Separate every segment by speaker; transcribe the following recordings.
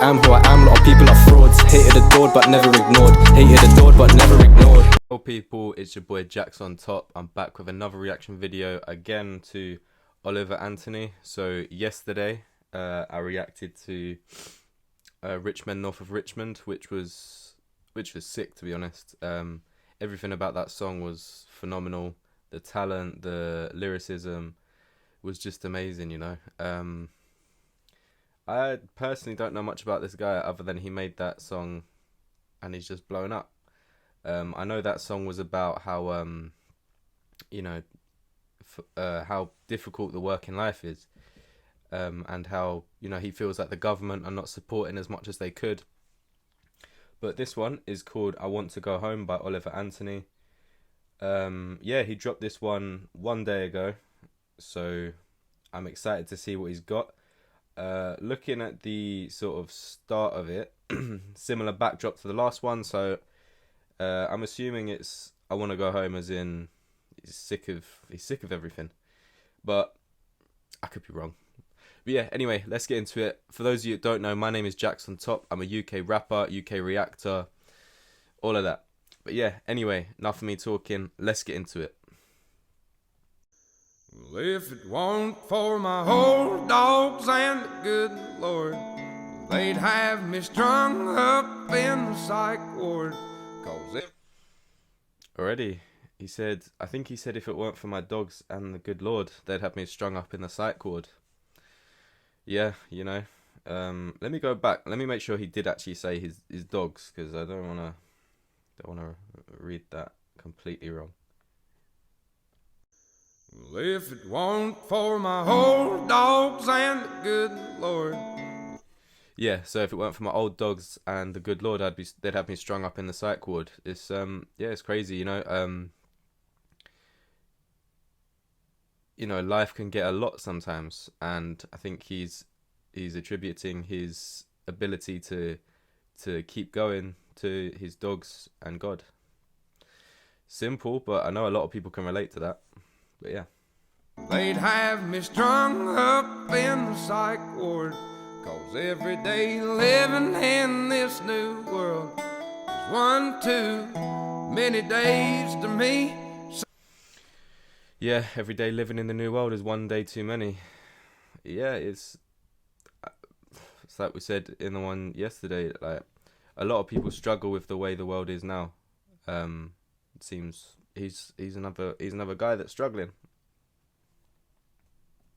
Speaker 1: am who I am. A lot of people are frauds. Hated, adored, but never ignored. Hated, adored, but never ignored.
Speaker 2: Hello people, it's your boy Jax on top. I'm back with another reaction video again to Oliver Anthony. So yesterday I reacted to Rich Men North of Richmond, which was sick, to be honest. Everything about that song was phenomenal. The talent, the lyricism was just amazing, you know. I personally don't know much about this guy other than he made that song and he's just blown up. I know that song was about how you know, how difficult the working life is, and how, you know, he feels like the government are not supporting as much as they could. But this one is called I Want to Go Home by Oliver Anthony. Yeah, he dropped this one day ago, so I'm excited to see what he's got. Looking at the sort of start of it, similar backdrop to the last one, so I'm assuming it's I want to go home, as in he's sick of everything, but I could be wrong. But yeah, anyway, let's get into it. For those of you that don't know, my name is Jax on top. I'm a UK rapper, UK reactor, all of that. But yeah, anyway, enough of me talking. Let's get into it.
Speaker 3: Well, if it weren't for my old dogs and the good Lord, they'd have me strung up in the psych ward.
Speaker 2: Already, he said, I think he said if it weren't for my dogs and the good Lord, they'd have me strung up in the psych ward. Yeah, you know. Let me go back. Let me make sure he did actually say his dogs, because I don't wanna read that completely wrong.
Speaker 3: Well, if it weren't for my old dogs and the good Lord.
Speaker 2: Yeah, so if it weren't for my old dogs and the good Lord, they'd have me strung up in the psych ward. It's yeah, it's crazy, you know. You know, life can get a lot sometimes, and I think he's attributing his ability to keep going to his dogs and God. Simple, but I know a lot of people can relate to that. But yeah.
Speaker 3: They'd have me strung up in the psych ward, 'cause every day living in this new world is one too many days to me.
Speaker 2: Yeah, every day living in the new world is one day too many. Yeah, it's like we said in the one yesterday, like a lot of people struggle with the way the world is now. It seems he's another guy that's struggling.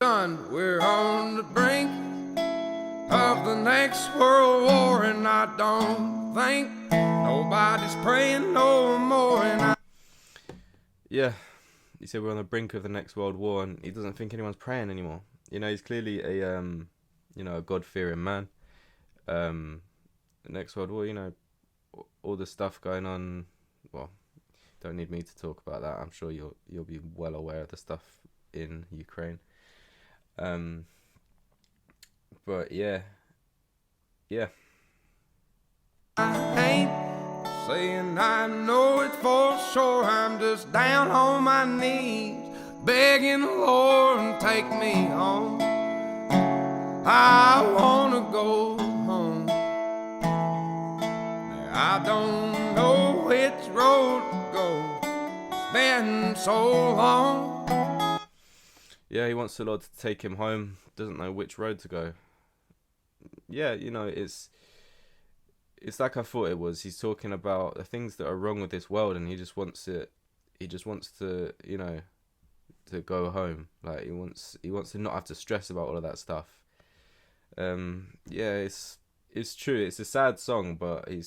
Speaker 3: We're on the brink of the next world war, and I don't think nobody's praying no more. And
Speaker 2: yeah, he said we're on the brink of the next world war, and he doesn't think anyone's praying anymore. You know, he's clearly a you know, a God-fearing man. The next world war, you know, all the stuff going on. Well, don't need me to talk about that. I'm sure you'll be well aware of the stuff in Ukraine. But yeah.
Speaker 3: I ain't saying I know it for sure. I'm just down on my knees, begging the Lord to take me home. I wanna go home. I don't know which road to go. It's been so long.
Speaker 2: Yeah, he wants the Lord to take him home. Doesn't know which road to go. Yeah, you know, it's like I thought it was. He's talking about the things that are wrong with this world, and he just wants to, you know, to go home. Like he wants to not have to stress about all of that stuff. Yeah, it's true. It's a sad song, but he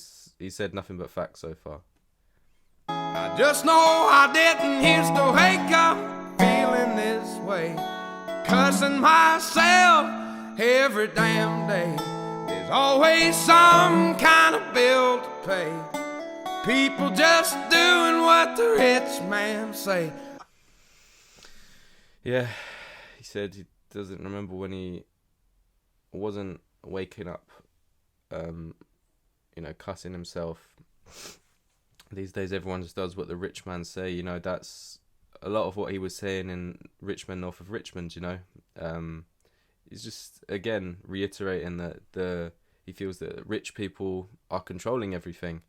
Speaker 2: said nothing but facts so far.
Speaker 3: I just know I didn't used to wake up feeling this way, cussing myself every damn day. There's always some kind of bill to pay. People just doing what the rich man say.
Speaker 2: Yeah, he said he doesn't remember when he wasn't waking up, you know, cussing himself. These days everyone just does what the rich man say, you know. That's a lot of what he was saying in Rich Men North of Richmond, you know. He's just, again, reiterating that he feels that rich people are controlling everything.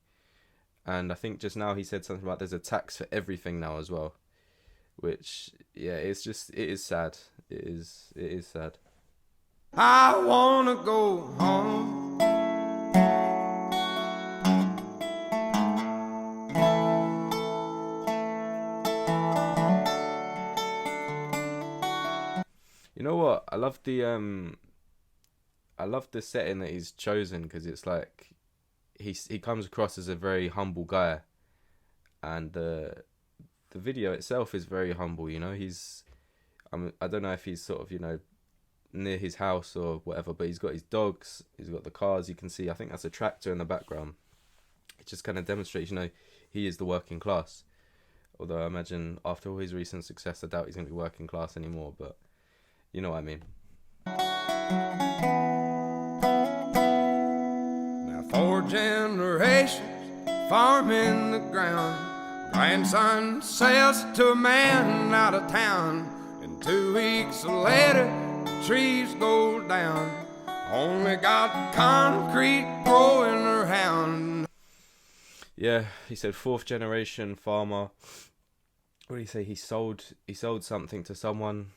Speaker 2: And I think just now he said something about there's a tax for everything now as well, which, yeah, it is sad. It is sad.
Speaker 3: I wanna go home.
Speaker 2: You know what? I love the setting that he's chosen, because it's like he comes across as a very humble guy, and the video itself is very humble. You know, I don't know if he's sort of, you know, near his house or whatever, but he's got his dogs, he's got the cars. You can see, I think that's a tractor in the background. It just kind of demonstrates, you know, he is the working class. Although I imagine after all his recent success, I doubt he's going to be working class anymore, but you know what I mean.
Speaker 3: Now 4 generations farming the ground. Grandson sells it to a man out of town. And 2 weeks later, the trees go down. Only got concrete growing around.
Speaker 2: Yeah, he said 4th generation farmer. What did he say? He sold something to someone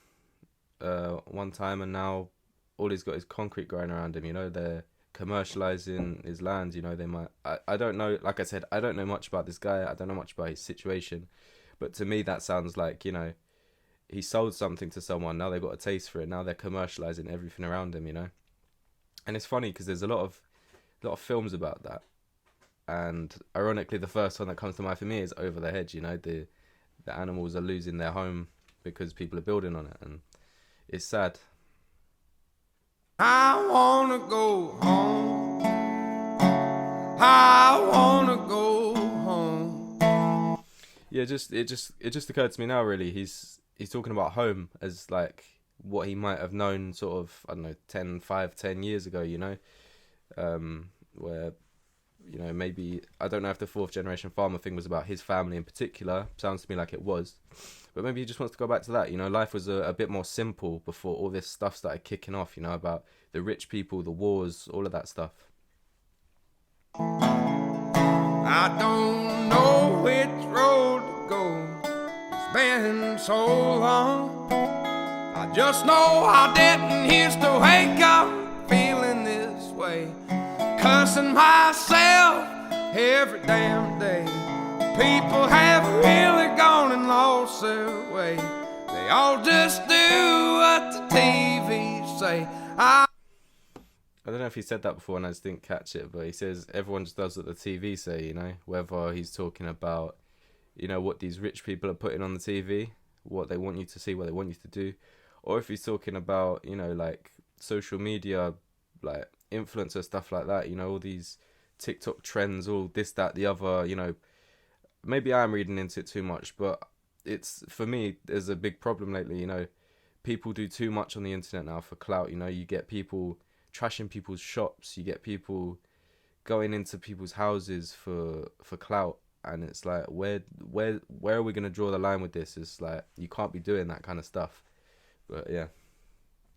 Speaker 2: one time, and now all he's got is concrete growing around him. You know, they're commercializing his land. You know, they might. I don't know. Like I said, I don't know much about this guy. I don't know much about his situation, but to me that sounds like, you know, he sold something to someone. Now they've got a taste for it. Now they're commercializing everything around him. You know, and it's funny because there's a lot of films about that, and ironically, the first one that comes to mind for me is Over the Hedge. You know, the animals are losing their home because people are building on it, and it's sad.
Speaker 3: I wanna go home. I wanna go home.
Speaker 2: Yeah, it just occurred to me now. Really, he's talking about home as like what he might have known, sort of, I don't know, 10 years ago. You know, where, you know, maybe, I don't know if the 4th generation farmer thing was about his family in particular. Sounds to me like it was. But maybe he just wants to go back to that. You know, life was a bit more simple before all this stuff started kicking off, you know, about the rich people, the wars, all of that stuff.
Speaker 3: I don't know which road to go. It's been so long. I just know I didn't used to wake up feeling this way, cussing myself every damn day. People have really gone and lost their way. They all just do what the TV say.
Speaker 2: I don't know if he said that before and I just didn't catch it, but he says everyone just does what the TV say, you know, whether he's talking about, you know, what these rich people are putting on the TV, what they want you to see, what they want you to do, or if he's talking about, you know, like social media, like influencer stuff like that, you know, all these TikTok trends, all this, that, the other, you know. Maybe I'm reading into it too much, but it's, for me, there's a big problem lately, you know. People do too much on the internet now for clout, you know. You get people trashing people's shops, you get people going into people's houses for clout, and it's like, where are we going to draw the line with this? It's like, you can't be doing that kind of stuff. But yeah,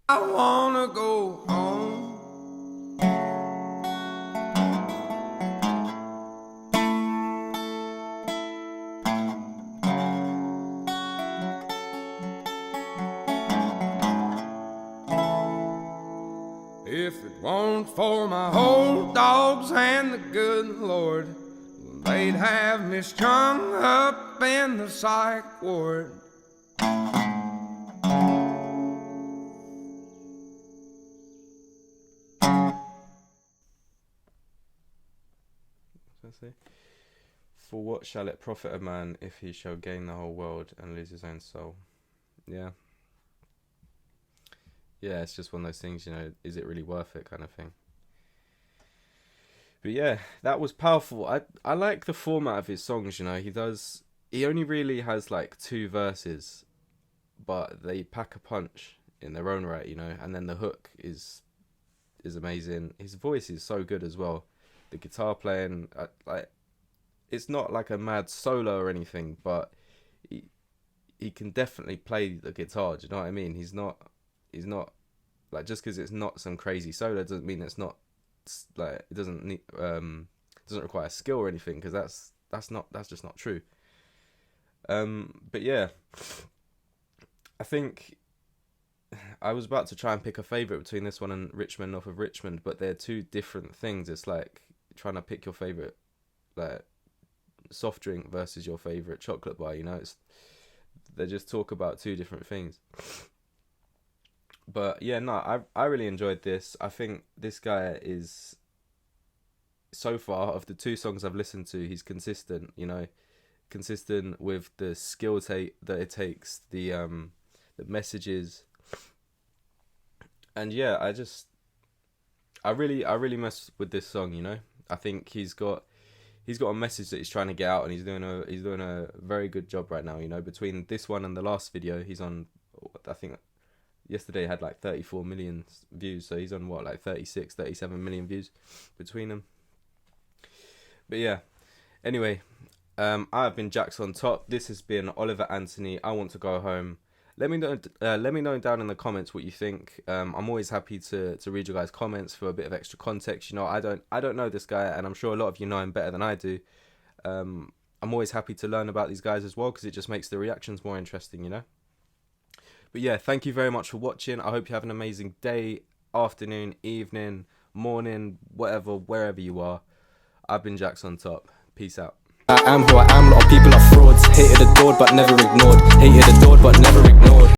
Speaker 3: I wanna go home. If it weren't for my old dogs and the good Lord, they'd have me strung up in the psych ward.
Speaker 2: For what shall it profit a man if he shall gain the whole world and lose his own soul? Yeah, it's just one of those things, you know, is it really worth it kind of thing. But yeah, that was powerful. I like the format of his songs, you know. He only really has like 2 verses, but they pack a punch in their own right, you know, and then the hook is amazing. His voice is so good as well. The guitar playing, like, it's not like a mad solo or anything, but he can definitely play the guitar. Do you know what I mean? He's not like, just because it's not some crazy solo doesn't mean it's not like, it doesn't need doesn't require skill or anything, because that's just not true. But yeah, I think I was about to try and pick a favourite between this one and Richmond North of Richmond, but they're two different things. It's like trying to pick your favourite like soft drink versus your favourite chocolate bar, you know. They just talk about two different things. But yeah, no, I really enjoyed this. I think this guy is, so far, of the two songs I've listened to, he's consistent, you know, consistent with the skill that it takes, the messages. And yeah, I really mess with this song, you know. I think he's got a message that he's trying to get out, and he's doing a very good job right now, you know. Between this one and the last video, he's on, I think yesterday he had like 34 million views, so he's on what, like 37 million views between them. But yeah, anyway, I've been Jax on Top. This has been Oliver Anthony. I Want to Go Home. Let me know down in the comments what you think. I'm always happy to read your guys' comments for a bit of extra context. You know, I don't know this guy, and I'm sure a lot of you know him better than I do. I'm always happy to learn about these guys as well, because it just makes the reactions more interesting, you know. But yeah, thank you very much for watching. I hope you have an amazing day, afternoon, evening, morning, whatever, wherever you are. I've been Jax on Top. Peace out.
Speaker 1: I am who I am, a lot of people are frauds. Hated, adored, but never ignored. Hated, adored, but never ignored.